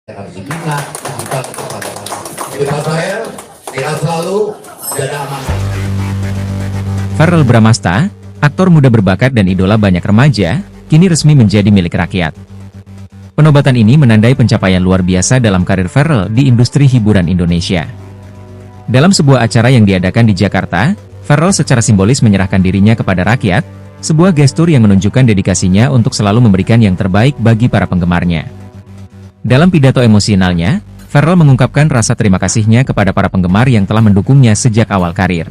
harus dibina, dibuka kepada jadi Pak Sahel, sehat selalu, jaga aman. Verrel Bramasta, aktor muda berbakat dan idola banyak remaja, kini resmi menjadi milik rakyat. Penobatan ini menandai pencapaian luar biasa dalam karir Verrel di industri hiburan Indonesia. Dalam sebuah acara yang diadakan di Jakarta, Verrel secara simbolis menyerahkan dirinya kepada rakyat, sebuah gestur yang menunjukkan dedikasinya untuk selalu memberikan yang terbaik bagi para penggemarnya. Dalam pidato emosionalnya, Verrel mengungkapkan rasa terima kasihnya kepada para penggemar yang telah mendukungnya sejak awal karir.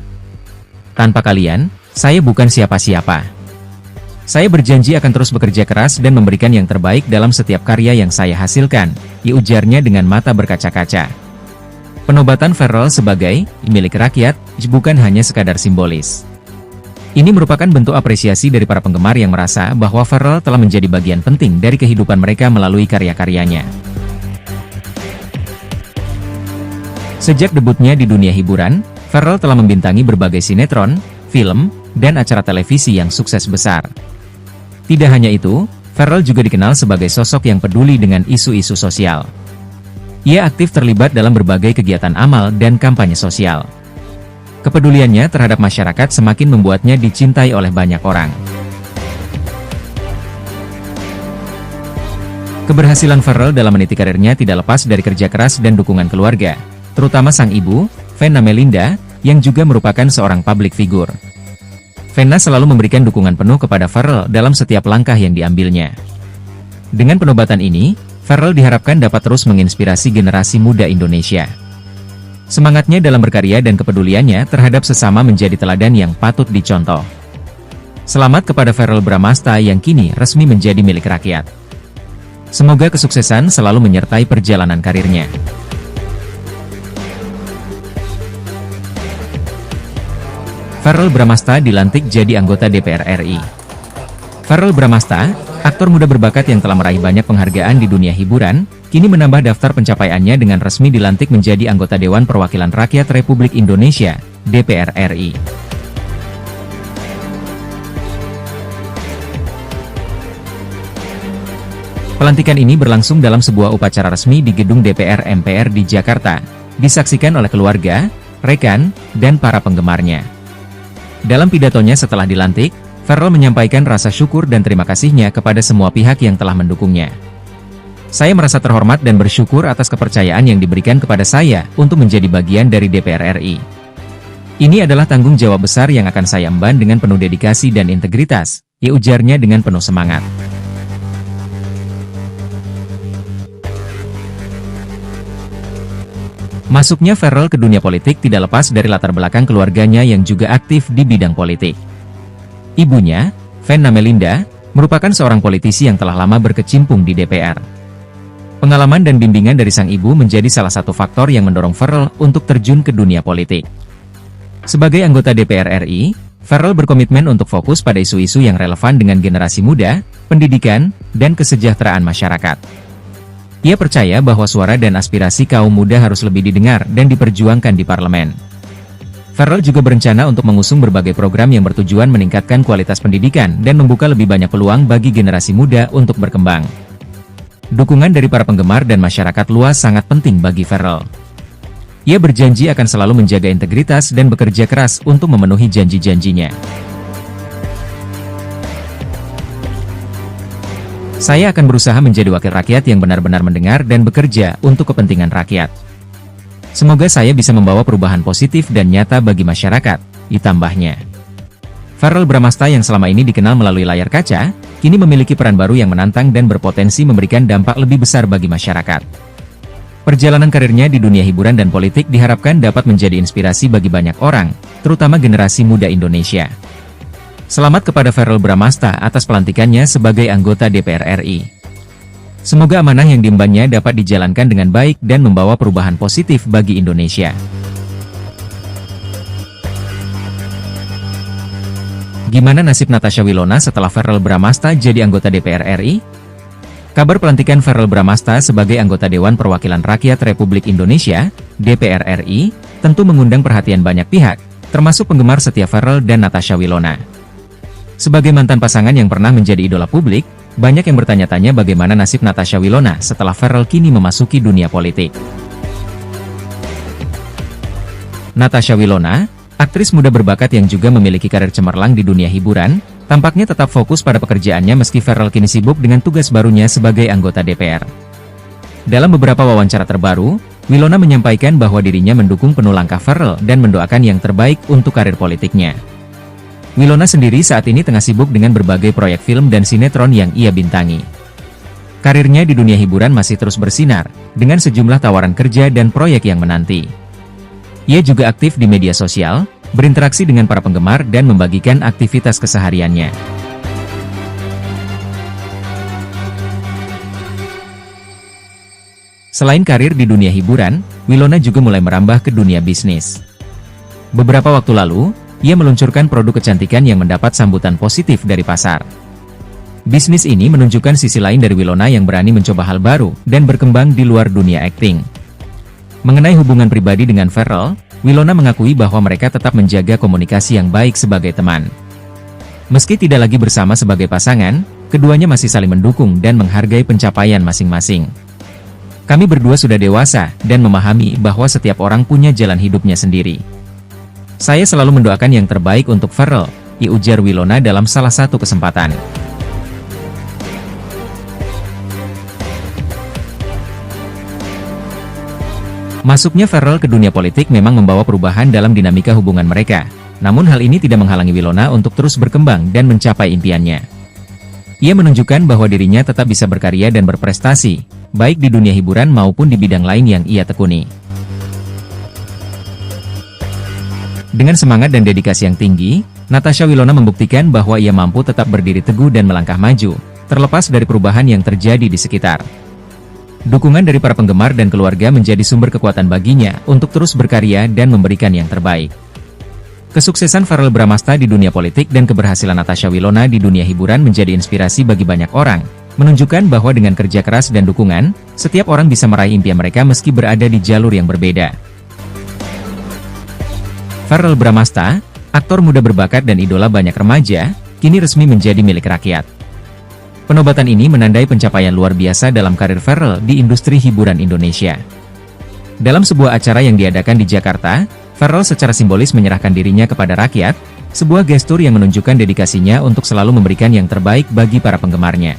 "Tanpa kalian, saya bukan siapa-siapa. Saya berjanji akan terus bekerja keras dan memberikan yang terbaik dalam setiap karya yang saya hasilkan," ujarnya dengan mata berkaca-kaca. Penobatan Verrel sebagai milik rakyat bukan hanya sekadar simbolis. Ini merupakan bentuk apresiasi dari para penggemar yang merasa bahwa Verrel telah menjadi bagian penting dari kehidupan mereka melalui karya-karyanya. Sejak debutnya di dunia hiburan, Verrel telah membintangi berbagai sinetron, film, dan acara televisi yang sukses besar. Tidak hanya itu, Verrel juga dikenal sebagai sosok yang peduli dengan isu-isu sosial. Ia aktif terlibat dalam berbagai kegiatan amal dan kampanye sosial. Kepeduliannya terhadap masyarakat semakin membuatnya dicintai oleh banyak orang. Keberhasilan Verrel dalam meniti karirnya tidak lepas dari kerja keras dan dukungan keluarga, terutama sang ibu, Vena Melinda, yang juga merupakan seorang publik figur. Vena selalu memberikan dukungan penuh kepada Verrel dalam setiap langkah yang diambilnya. Dengan penobatan ini, Verrel diharapkan dapat terus menginspirasi generasi muda Indonesia. Semangatnya dalam berkarya dan kepeduliannya terhadap sesama menjadi teladan yang patut dicontoh. Selamat kepada Verrel Bramasta yang kini resmi menjadi milik rakyat. Semoga kesuksesan selalu menyertai perjalanan karirnya. Verrel Bramasta dilantik jadi anggota DPR RI. Verrel Bramasta, aktor muda berbakat yang telah meraih banyak penghargaan di dunia hiburan, kini menambah daftar pencapaiannya dengan resmi dilantik menjadi anggota Dewan Perwakilan Rakyat Republik Indonesia, DPR RI. Pelantikan ini berlangsung dalam sebuah upacara resmi di gedung DPR MPR di Jakarta, disaksikan oleh keluarga, rekan, dan para penggemarnya. Dalam pidatonya setelah dilantik, Verrel menyampaikan rasa syukur dan terima kasihnya kepada semua pihak yang telah mendukungnya. "Saya merasa terhormat dan bersyukur atas kepercayaan yang diberikan kepada saya untuk menjadi bagian dari DPR RI. Ini adalah tanggung jawab besar yang akan saya emban dengan penuh dedikasi dan integritas," ujarnya dengan penuh semangat. Masuknya Verrel ke dunia politik tidak lepas dari latar belakang keluarganya yang juga aktif di bidang politik. Ibunya, Vena Melinda, merupakan seorang politisi yang telah lama berkecimpung di DPR. Pengalaman dan bimbingan dari sang ibu menjadi salah satu faktor yang mendorong Verrel untuk terjun ke dunia politik. Sebagai anggota DPR RI, Verrel berkomitmen untuk fokus pada isu-isu yang relevan dengan generasi muda, pendidikan, dan kesejahteraan masyarakat. Ia percaya bahwa suara dan aspirasi kaum muda harus lebih didengar dan diperjuangkan di parlemen. Verrel juga berencana untuk mengusung berbagai program yang bertujuan meningkatkan kualitas pendidikan dan membuka lebih banyak peluang bagi generasi muda untuk berkembang. Dukungan dari para penggemar dan masyarakat luas sangat penting bagi Verrel. Ia berjanji akan selalu menjaga integritas dan bekerja keras untuk memenuhi janji-janjinya. "Saya akan berusaha menjadi wakil rakyat yang benar-benar mendengar dan bekerja untuk kepentingan rakyat. Semoga saya bisa membawa perubahan positif dan nyata bagi masyarakat," ditambahnya. Verrel Bramasta yang selama ini dikenal melalui layar kaca, kini memiliki peran baru yang menantang dan berpotensi memberikan dampak lebih besar bagi masyarakat. Perjalanan karirnya di dunia hiburan dan politik diharapkan dapat menjadi inspirasi bagi banyak orang, terutama generasi muda Indonesia. Selamat kepada Verrel Bramasta atas pelantikannya sebagai anggota DPR RI. Semoga amanah yang diembannya dapat dijalankan dengan baik dan membawa perubahan positif bagi Indonesia. Gimana nasib Natasha Wilona setelah Verrel Bramasta jadi anggota DPR RI? Kabar pelantikan Verrel Bramasta sebagai anggota Dewan Perwakilan Rakyat Republik Indonesia, DPR RI, tentu mengundang perhatian banyak pihak, termasuk penggemar setia Verrel dan Natasha Wilona. Sebagai mantan pasangan yang pernah menjadi idola publik, Banyak yang bertanya-tanya bagaimana nasib Natasha Wilona setelah Farrell kini memasuki dunia politik. Natasha Wilona, aktris muda berbakat yang juga memiliki karir cemerlang di dunia hiburan, tampaknya tetap fokus pada pekerjaannya meski Farrell kini sibuk dengan tugas barunya sebagai anggota DPR. Dalam beberapa wawancara terbaru, Wilona menyampaikan bahwa dirinya mendukung penuh langkah Farrell dan mendoakan yang terbaik untuk karir politiknya. Wilona sendiri saat ini tengah sibuk dengan berbagai proyek film dan sinetron yang ia bintangi. Karirnya di dunia hiburan masih terus bersinar, dengan sejumlah tawaran kerja dan proyek yang menanti. Ia juga aktif di media sosial, berinteraksi dengan para penggemar dan membagikan aktivitas kesehariannya. Selain karir di dunia hiburan, Wilona juga mulai merambah ke dunia bisnis. Beberapa waktu lalu, ia meluncurkan produk kecantikan yang mendapat sambutan positif dari pasar. Bisnis ini menunjukkan sisi lain dari Wilona yang berani mencoba hal baru dan berkembang di luar dunia akting. Mengenai hubungan pribadi dengan Farrell, Wilona mengakui bahwa mereka tetap menjaga komunikasi yang baik sebagai teman. Meski tidak lagi bersama sebagai pasangan, keduanya masih saling mendukung dan menghargai pencapaian masing-masing. Kami berdua sudah dewasa dan memahami bahwa setiap orang punya jalan hidupnya sendiri. Saya selalu mendoakan yang terbaik untuk Farrell, ujar Wilona dalam salah satu kesempatan. Masuknya Farrell ke dunia politik memang membawa perubahan dalam dinamika hubungan mereka, namun hal ini tidak menghalangi Wilona untuk terus berkembang dan mencapai impiannya. Ia menunjukkan bahwa dirinya tetap bisa berkarya dan berprestasi, baik di dunia hiburan maupun di bidang lain yang ia tekuni. Dengan semangat dan dedikasi yang tinggi, Natasha Wilona membuktikan bahwa ia mampu tetap berdiri teguh dan melangkah maju, terlepas dari perubahan yang terjadi di sekitar. Dukungan dari para penggemar dan keluarga menjadi sumber kekuatan baginya untuk terus berkarya dan memberikan yang terbaik. Kesuksesan Farrell Bramastha di dunia politik dan keberhasilan Natasha Wilona di dunia hiburan menjadi inspirasi bagi banyak orang, menunjukkan bahwa dengan kerja keras dan dukungan, setiap orang bisa meraih impian mereka meski berada di jalur yang berbeda. Farrell Bramastha, aktor muda berbakat dan idola banyak remaja, kini resmi menjadi milik rakyat. Penobatan ini menandai pencapaian luar biasa dalam karir Farrell di industri hiburan Indonesia. Dalam sebuah acara yang diadakan di Jakarta, Farrell secara simbolis menyerahkan dirinya kepada rakyat, sebuah gestur yang menunjukkan dedikasinya untuk selalu memberikan yang terbaik bagi para penggemarnya.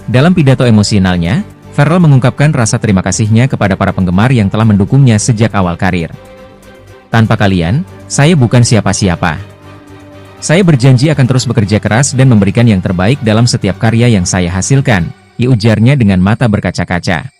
Dalam pidato emosionalnya, Farrell mengungkapkan rasa terima kasihnya kepada para penggemar yang telah mendukungnya sejak awal karir. Tanpa kalian, saya bukan siapa-siapa. Saya berjanji akan terus bekerja keras dan memberikan yang terbaik dalam setiap karya yang saya hasilkan, ujarnya dengan mata berkaca-kaca.